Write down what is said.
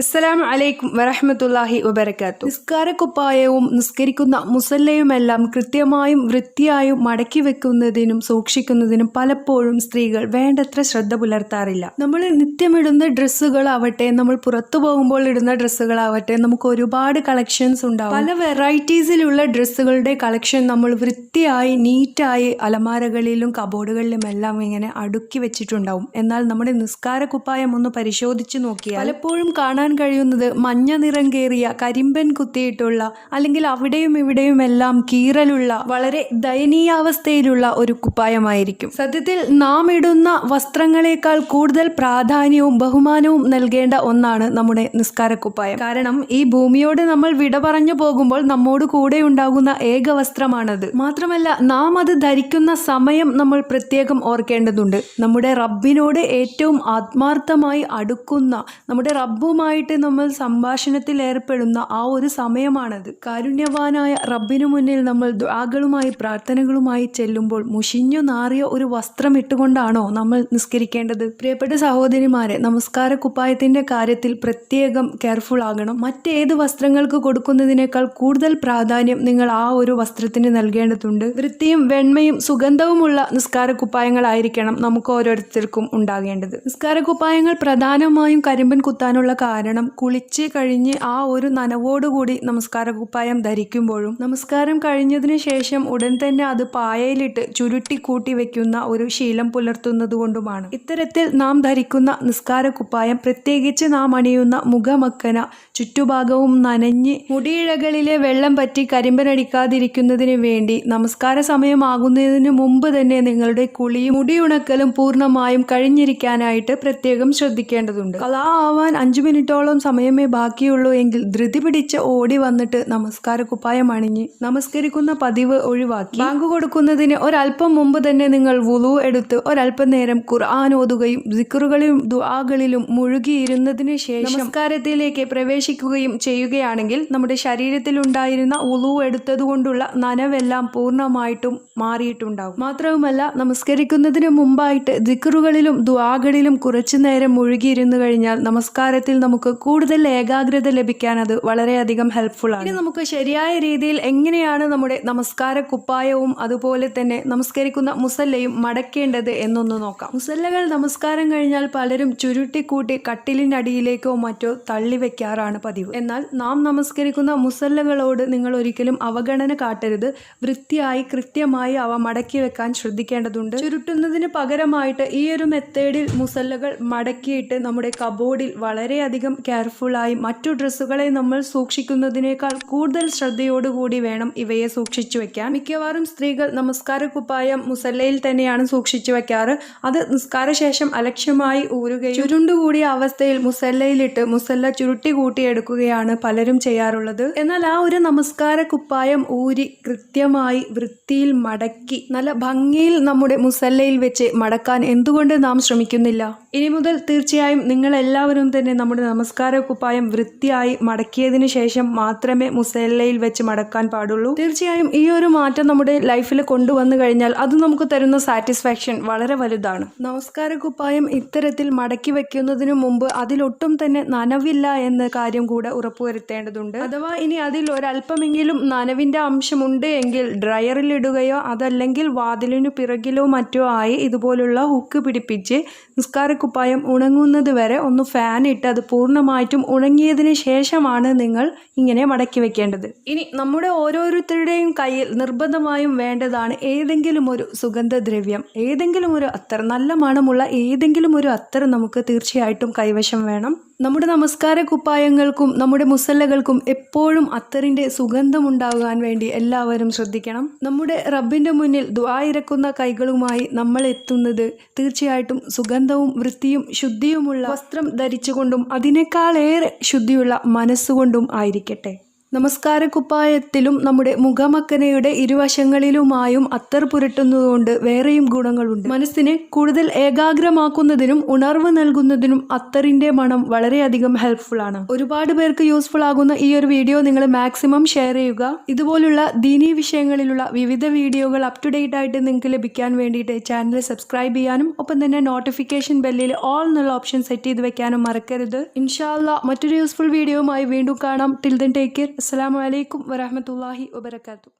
അസ്സലാമു അലൈക്കും വറഹ്മത്തുള്ളാഹി വബറകാതുഹു. നിസ്കാരക്കുപ്പായവും നിസ്കരിക്കുന്ന മുസല്ലയുമെല്ലാം കൃത്യമായും വൃത്തിയായും മടക്കി വെക്കുന്നതിനും സൂക്ഷിക്കുന്നതിനും പലപ്പോഴും സ്ത്രീകൾ വേണ്ടത്ര ശ്രദ്ധ പുലർത്താറില്ല. നമ്മൾ നിത്യമിടുന്ന ഡ്രസ്സുകളാവട്ടെ, നമ്മൾ പുറത്തു പോകുമ്പോൾ ഇടുന്ന ഡ്രസ്സുകളാവട്ടെ, നമുക്ക് ഒരുപാട് കളക്ഷൻസ് ഉണ്ടാവും. പല വെറൈറ്റീസിലുള്ള ഡ്രസ്സുകളുടെ കളക്ഷൻ നമ്മൾ വൃത്തിയായി നീറ്റായി അലമാരകളിലും കബോർഡുകളിലും എല്ലാം ഇങ്ങനെ അടുക്കി വെച്ചിട്ടുണ്ടാവും. എന്നാൽ നമ്മുടെ നിസ്കാരക്കുപ്പായം ഒന്ന് പരിശോധിച്ച് നോക്കിയാൽ പലപ്പോഴും കാണാൻ കഴിയുന്നത് മഞ്ഞ നിറം കേറിയ കരിമ്പൻ കുത്തിയിട്ടുള്ള, അല്ലെങ്കിൽ അവിടെയും ഇവിടെയും എല്ലാം കീറലുള്ള, വളരെ ദയനീയാവസ്ഥയിലുള്ള ഒരു കുപ്പായമായിരിക്കും. സത്യത്തിൽ നാം ഇടുന്ന വസ്ത്രങ്ങളെക്കാൾ കൂടുതൽ പ്രാധാന്യവും ബഹുമാനവും നൽകേണ്ട ഒന്നാണ് നമ്മുടെ നിസ്കാരക്കുപ്പായം. കാരണം ഈ ഭൂമിയോട് നമ്മൾ വിട പറഞ്ഞു പോകുമ്പോൾ നമ്മോട് കൂടെ ഉണ്ടാകുന്ന ഏക വസ്ത്രമാണത്. മാത്രമല്ല, നാം അത് ധരിക്കുന്ന സമയം നമ്മൾ പ്രത്യേകം ഓർക്കേണ്ടതുണ്ട്. നമ്മുടെ റബ്ബിനോട് ഏറ്റവും ആത്മാർത്ഥമായി അടുക്കുന്ന, നമ്മുടെ റബ്ബുമായിട്ട് നമ്മൾ സംഭാഷണത്തിൽ ഏർപ്പെടുന്ന ആ ഒരു സമയമാണത്. കാരുണ്യവാനായ റബ്ബിനു മുന്നിൽ നമ്മൾ ദുആകളുമായി പ്രാർത്ഥനകളുമായി ചെല്ലുമ്പോൾ മുഷിഞ്ഞു നാറിയ ഒരു വസ്ത്രം ഇട്ടുകൊണ്ടാണോ നമ്മൾ നിസ്കരിക്കേണ്ടത്? പ്രിയപ്പെട്ട സഹോദരിമാരെ, നമസ്കാര കുപ്പായത്തിന്റെ കാര്യത്തിൽ പ്രത്യേകം കെയർഫുൾ ആകണം. മറ്റേത് വസ്ത്രങ്ങൾക്ക് കൊടുക്കുന്നതിനേക്കാൾ കൂടുതൽ പ്രാധാന്യം നിങ്ങൾ ആ ഒരു വസ്ത്രത്തിന് നൽകേണ്ടതുണ്ട്. വൃത്തിയും വെണ്മയും സുഗന്ധവുമുള്ള നിസ്കാര കുപ്പായങ്ങളായിരിക്കണം നമുക്ക് ഓരോരുത്തർക്കും ഉണ്ടാകേണ്ടത്. നിസ്കാര കുപ്പായങ്ങൾ പ്രധാനമായും കരിമ്പൻ കുത്താനുള്ള കാരണം, കുളിച്ച് കഴിഞ്ഞ് ആ ഒരു നനവോടുകൂടി നമസ്കാര കുപ്പായം ധരിക്കുമ്പോഴും നമസ്കാരം കഴിഞ്ഞതിന് ശേഷം ഉടൻ തന്നെ അത് പായയിലിട്ട് ചുരുട്ടി കൂട്ടി വെക്കുന്ന ഒരു ശീലം പുലർത്തുന്നത് കൊണ്ടുമാണ്. ഇത്തരത്തിൽ നാം ധരിക്കുന്ന നിസ്കാര കുപ്പായം, പ്രത്യേകിച്ച് നാം അണിയുന്ന മുഖമക്കന, ചുറ്റുഭാഗവും നനഞ്ഞ് മുടിയിഴകളിലെ വെള്ളം പറ്റി കരിമ്പനടിക്കാതിരിക്കുന്നതിന് വേണ്ടി നമസ്കാര സമയമാകുന്നതിന് മുമ്പ് തന്നെ നിങ്ങളുടെ കുളിയും മുടിയുണക്കലും പൂർണ്ണമായും കഴിഞ്ഞിരിക്കാനായിട്ട് പ്രത്യേകം ശ്രദ്ധിക്കേണ്ടതുണ്ട്. ഖളാ ആവാൻ 5 മിനിറ്റോളം സമയമേ ബാക്കിയുള്ളൂ എങ്കിൽ ധൃതി പിടിച്ച് ഓടി വന്നിട്ട് നമസ്കാര കുപ്പായം അണിഞ്ഞ് നമസ്കരിക്കുന്ന പതിവ് ഒഴിവാക്കി ബാങ്ക് കൊടുക്കുന്നതിന് ഒരല്പം മുമ്പ് തന്നെ നിങ്ങൾ വുളു എടുത്ത് ഒരല്പം നേരം ഖുർആൻ ഓതുകയും ദിക്റുകളിലും ദുആകളിലും മുഴുകിയിരുന്നതിന് ശേഷം നമസ്കാരത്തിലേക്ക് പ്രവേശിക്കുകയും ചെയ്യുകയാണെങ്കിൽ നമ്മുടെ ശരീരത്തിൽ ഉണ്ടായിരുന്ന വുളു എടുത്തതുകൊണ്ടുള്ള നനവെല്ലാം പൂർണ്ണമായിട്ടും മാറിയിട്ടുണ്ടാകും. മാത്രവുമല്ല, നമസ്കരിക്കുന്നതിന് മുമ്പായിട്ട് ദിക്റുകളിലും ദുആകളിലും കുറച്ചു നേരം മുഴുകിയിരുന്നു കഴിഞ്ഞാൽ നമസ്കാരത്തിൽ നമുക്ക് കൂടുതൽ ഏകാഗ്രത ലഭിക്കാൻ അത് വളരെയധികം ഹെൽപ്ഫുൾ ആണ്. ഇനി നമുക്ക് ശരിയായ രീതിയിൽ എങ്ങനെയാണ് നമ്മുടെ നമസ്കാര കുപ്പായവും അതുപോലെ തന്നെ നമസ്കരിക്കുന്ന മുസല്ലയും മടക്കേണ്ടത് എന്നൊന്ന് നോക്കാം. മുസല്ലകൾ നമസ്കാരം കഴിഞ്ഞാൽ പലരും ചുരുട്ടിക്കൂട്ടി കട്ടിലിനടിയിലേക്കോ മറ്റോ തള്ളി വെക്കാറാണ് പതിവ്. എന്നാൽ നാം നമസ്കരിക്കുന്ന മുസല്ലകളോട് നിങ്ങൾ ഒരിക്കലും അവഗണന കാട്ടരുത്. വൃത്തിയായി കൃത്യമായി അവ മടക്കി വെക്കാൻ ശ്രദ്ധിക്കേണ്ടതുണ്ട്. ചുരുട്ടുന്നതിന് പകരമായിട്ട് ഈ ഒരു മെത്തേഡിൽ മുസല്ലകൾ മടക്കിയിട്ട് നമ്മുടെ കബോർഡിൽ വളരെയധികം കെയർഫുള്ളായി മറ്റു ഡ്രസ്സുകളെ നമ്മൾ സൂക്ഷിക്കുന്നതിനേക്കാൾ കൂടുതൽ ശ്രദ്ധയോടുകൂടി വേണം ഇവയെ സൂക്ഷിച്ചു വെക്കാൻ. മിക്കവാറും സ്ത്രീകൾ നമസ്കാര കുപ്പായം മുസല്ലയിൽ തന്നെയാണ് സൂക്ഷിച്ചു വെക്കാറ്. അത് നിസ്കാരശേഷം അലക്ഷ്യമായി ഊരുകയും ചുരുണ്ടുകൂടിയ അവസ്ഥയിൽ മുസല്ലയിലിട്ട് മുസല്ല ചുരുട്ടി കൂട്ടിയെടുക്കുകയാണ് പലരും ചെയ്യാറുള്ളത്. എന്നാൽ ആ ഒരു നമസ്കാര കുപ്പായം ഊരി കൃത്യമായി വൃത്തിയിൽ മടക്കി നല്ല ഭംഗിയിൽ നമ്മുടെ മുസല്ലയിൽ വെച്ച് മടക്കാൻ എന്തുകൊണ്ട് നാം ശ്രമിക്കുന്നില്ല? ഇനി മുതൽ തീർച്ചയായും നിങ്ങൾ എല്ലാവരും തന്നെ നമ്മുടെ നമസ്കാര കുപ്പായം വൃത്തിയായി മടക്കിയതിനു ശേഷം മാത്രമേ മുസല്ലയിൽ വെച്ച് മടക്കാൻ പാടുള്ളൂ. തീർച്ചയായും ഈ ഒരു മാറ്റം നമ്മുടെ ലൈഫിൽ കൊണ്ടുവന്നു കഴിഞ്ഞാൽ അത് നമുക്ക് തരുന്ന സാറ്റിസ്ഫാക്ഷൻ വളരെ വലുതാണ്. നമസ്കാര കുപ്പായം ഇത്തരത്തിൽ മടക്കി വെക്കുന്നതിനു മുമ്പ് അതിലൊട്ടും തന്നെ നനവില്ല എന്ന കാര്യം കൂടെ ഉറപ്പുവരുത്തേണ്ടതുണ്ട്. അഥവാ ഇനി അതിൽ ഒരല്പമെങ്കിലും നനവിന്റെ അംശമുണ്ട് എങ്കിൽ ഡ്രയറിൽ ഇടുകയോ അതല്ലെങ്കിൽ വാതിലിനു പിറകിലോ മറ്റോ ആയി ഇതുപോലുള്ള ഹുക്ക് പിടിപ്പിച്ച് നിസ്കാര കുപ്പായം ഉണങ്ങുന്നത് വരെ ഒന്ന് ഫാൻ ഇട്ട് അത് പൂർണ്ണമായിട്ടും ഉണങ്ങിയതിന് ശേഷമാണ് നിങ്ങൾ ഇങ്ങനെ മടക്കി വെക്കേണ്ടത്. ഇനി നമ്മുടെ ഓരോരുത്തരുടെയും കയ്യിൽ നിർബന്ധമായും വേണ്ടതാണ് ഏതെങ്കിലും ഒരു സുഗന്ധദ്രവ്യം, ഏതെങ്കിലും ഒരു അത്തർ, നല്ല മണമുള്ള ഏതെങ്കിലും ഒരു അത്തർ നമുക്ക് തീർച്ചയായിട്ടും കൈവശം വേണം. നമ്മുടെ നമസ്കാര കുപ്പായങ്ങൾക്കും നമ്മുടെ മുസല്ലകൾക്കും എപ്പോഴും അത്തറിന്റെ സുഗന്ധം ഉണ്ടാകാൻ വേണ്ടി എല്ലാവരും ശ്രദ്ധിക്കണം. നമ്മുടെ റബ്ബിന്റെ മുന്നിൽ ദുആ ഇറക്കുന്ന കൈകളുമായി നമ്മൾ എത്തുന്നത് തീർച്ചയായിട്ടും സുഗന്ധവും വൃത്തിയും ശുദ്ധിയുമുള്ള വസ്ത്രം ധരിച്ചുകൊണ്ടും അതിനേക്കാളേറെ ശുദ്ധിയുള്ള മനസ്സുകൊണ്ടും ആയിരിക്കട്ടെ. നമസ്കാരക്കുപ്പായത്തിലും നമ്മുടെ മുഖമക്കനയുടെ ഇരുവശങ്ങളിലുമായും അത്തർ പുരട്ടുന്നതുകൊണ്ട് വേറെയും ഗുണങ്ങളുണ്ട്. മനസ്സിനെ കൂടുതൽ ഏകാഗ്രമാക്കുന്നതിനും ഉണർവ് നൽകുന്നതിനും അത്തറിന്റെ മണം വളരെയധികം ഹെൽപ്ഫുൾ ആണ്. ഒരുപാട് പേർക്ക് യൂസ്ഫുൾ ആകുന്ന ഈ ഒരു വീഡിയോ നിങ്ങൾ മാക്സിമം ഷെയർ ചെയ്യുക. ഇതുപോലുള്ള ദീനീ വിഷയങ്ങളിലുള്ള വിവിധ വീഡിയോകൾ അപ് ടു ഡേറ്റ് ആയിട്ട് നിങ്ങൾക്ക് ലഭിക്കാൻ വേണ്ടിയിട്ട് ചാനൽ സബ്സ്ക്രൈബ് ചെയ്യാനും ഒപ്പം തന്നെ നോട്ടിഫിക്കേഷൻ ബെല്ലിൽ ഓൾ എന്നുള്ള ഓപ്ഷൻ സെറ്റ് ചെയ്ത് വെക്കാനും മറക്കരുത്. ഇൻഷാ അല്ലാഹ് മറ്റൊരു യൂസ്ഫുൾ വീഡിയോയുമായി വീണ്ടും കാണാം. Till then take care. അസ്സലാമു അലൈക്കും വറഹ്മത്തുള്ളാഹി വബറകാതുഹു.